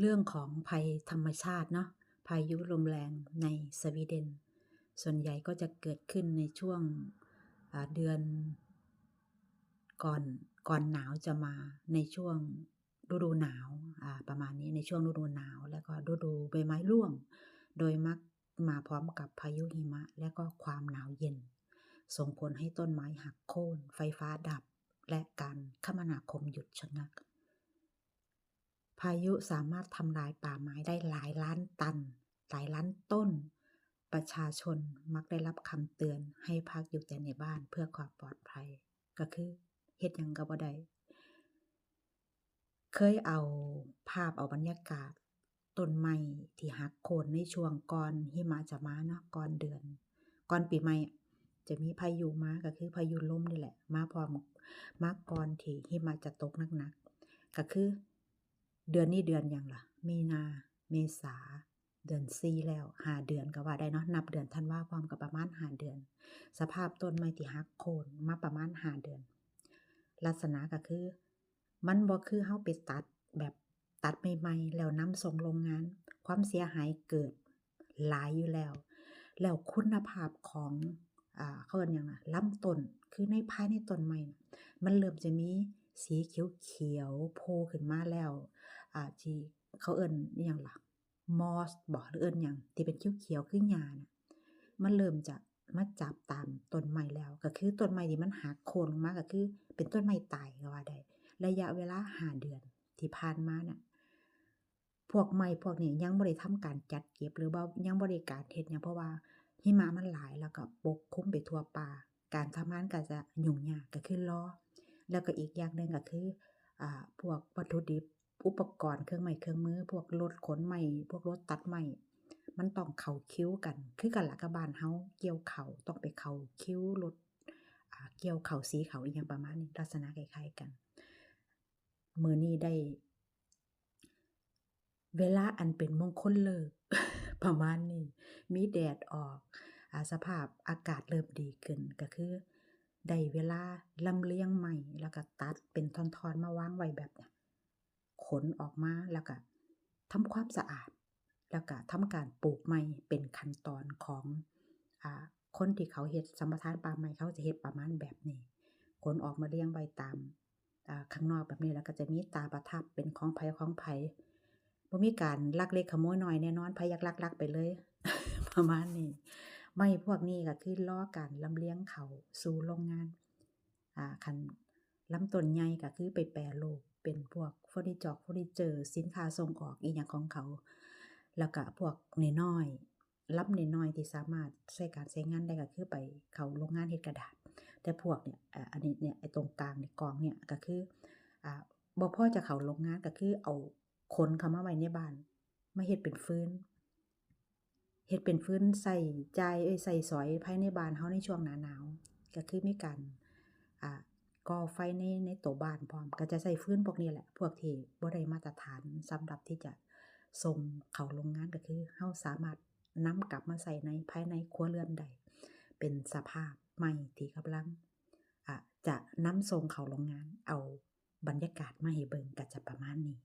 เรื่องของภัยธรรมชาติเนาะพายุลมแรงในสวีเดนส่วนใหญ่ก็จะเกิดขึ้นในช่วงเดือนก่อนหนาวจะมาในช่วงฤดูหนาวประมาณนี้ในช่วงฤดูหนาวแล้วก็ฤดูใบไม้ร่วงโดยมักมาพร้อมกับพายุหิมะและก็ความหนาวเย็นส่งผลให้ต้นไม้หักโค่นไฟฟ้าดับและการคมนาคมหยุดชะงักพายุสามารถทำลายป่าไม้ได้หลายล้านตันหลายล้านต้นประชาชนมักได้รับคำเตือนให้พักอยู่แต่ในบ้านเพื่อความปลอดภัยก็คือเฮ็ดหยังก็บ่ได้เคยเอาภาพเอาบรรยากาศต้นไม้ที่หักโค่นในช่วงก่อนหิมะจะมาเนาะก่อนปีใหม่จะมีพายุมาก็คือพายุลมนี่แหละมาพร้อมมาก่อนที่หิมะจะตกหนักๆก็คือเดือนนี้เดือนหยังล่ะมีนาเมษาเดือน4แล้ว5เดือนก็ว่าได้เนาะนับเดือนธันวาคมก็ประมาณ5เดือนสภาพต้นไม้ที่หักโค่นมาประมาณ5เดือนลักษณะก็คือมันบ่คือเฮาไปตัดแบบตัดใหม่ๆแล้วนำส่งโรงงานความเสียหายเกิดหลายอยู่แล้วคุณภาพของเขาเอิ้นหยังล่ะลำต้นคือภายในต้นไม้น่ะมันเริ่มจะมีสีเขียวๆโผล่ขึ้นมาแล้วที่เขาเอิ้นอิหยังล่ะมอสบ่หรือเอิ้นหยังที่เป็นเขียวๆคือหญ้าน่ะมันเริ่มจะมาจับตามต้นไม้แล้วก็คือต้นไม้ที่มันหักโค่นลงมาก็คือเป็นต้นไม้ตายก็ว่าได้ระยะเวลา5เดือนที่ผ่านมาน่ะพวกไม้พวกนี้ยังบ่ได้ทำการจัดเก็บหรือว่ายังบ่ได้การเฮ็ดหยังเพราะว่าหิมะมันหลายแล้วก็ปกคลุมไปทั่วป่าการทำงานก็จะยุ่งยากก็คือรอแล้วก็อีกอย่างหนึ่งก็คือพวกวัตถุดิบอุปกรณ์เครื่องไม้เครื่องมือพวกรถขนไม้พวกรถตัดไม้มันต้องเข้าคิวกันคือกันล่ะกับบ้านเฮาเกี่ยวข้าวต้องไปเข้าคิวรถเกี่ยวข้าวสีข้าวอิหยังประมาณนี้ลักษณะคล้ายๆกันมื้อนี้ได้เวลาอันเป็นมงคลฤกษ์ ประมาณนี้มีแดดออกสภาพอากาศเริ่มดีขึ้นก็คือได้เวลาลำเลียงไม้แล้วก็ตัดเป็นท่อนๆมาวางไว้แบบเนี้ยขนออกมาแล้วก็ทำความสะอาดแล้วก็ทำการปลูกใหม่เป็นขั้นตอนของคนที่เขาเฮ็ดสัมปทานป่าไม้เขาจะเฮ็ดประมาณแบบนี้ขนออกมาเรียงไว้ตามข้างนอกแบบนี้แล้วก็จะมีตาประทับเป็นของไผของไผบ่มีการลักเล็กขโมยน้อยแน่นอนไผอยากลักๆไปเลย ประมาณนี้ไม้พวกนี้ก็คือรอการลำเลียงเข้าสู่โรงงานคันลำต้นใหญ่ก็คือไปแปรรูปเป็นพวกเฟอร์นิเจอร์สินค้าส่งออกอิหยังของเขาแล้วก็พวกน้อยๆลำน้อยๆที่สามารถใช้การใช้งานได้ก็คือไปเข้าโรงงานเฮ็ดกระดาษแต่พวกเนี่ยอันนี้เนี่ยไอ้ตรงกลางเนี่ยกองเนี่ยก็คือบ่พอจะเข้าโรงงานก็คือเอาขนเข้ามาไว้ในบ้านมาเฮ็ดเป็นฟืนใช้จ่ายใช้สอยภายในบ้านเฮาในช่วงหน้าหนาวก็คือมีการอ่าก่อไฟในตัวบ้านพร้อมก็จะใช้ฟืนพวกนี้แหละพวกที่บ่ได้มาตรฐานสำหรับที่จะส่งเข้าโรงงานก็คือเฮาสามารถนำกลับมาใช้ในภายในครัวเรือนได้เป็นสภาพใหม่ที่กำลังจะนำส่งเข้าโรงงานเอาบรรยากาศมาให้เบิ่งก็จะประมาณนี้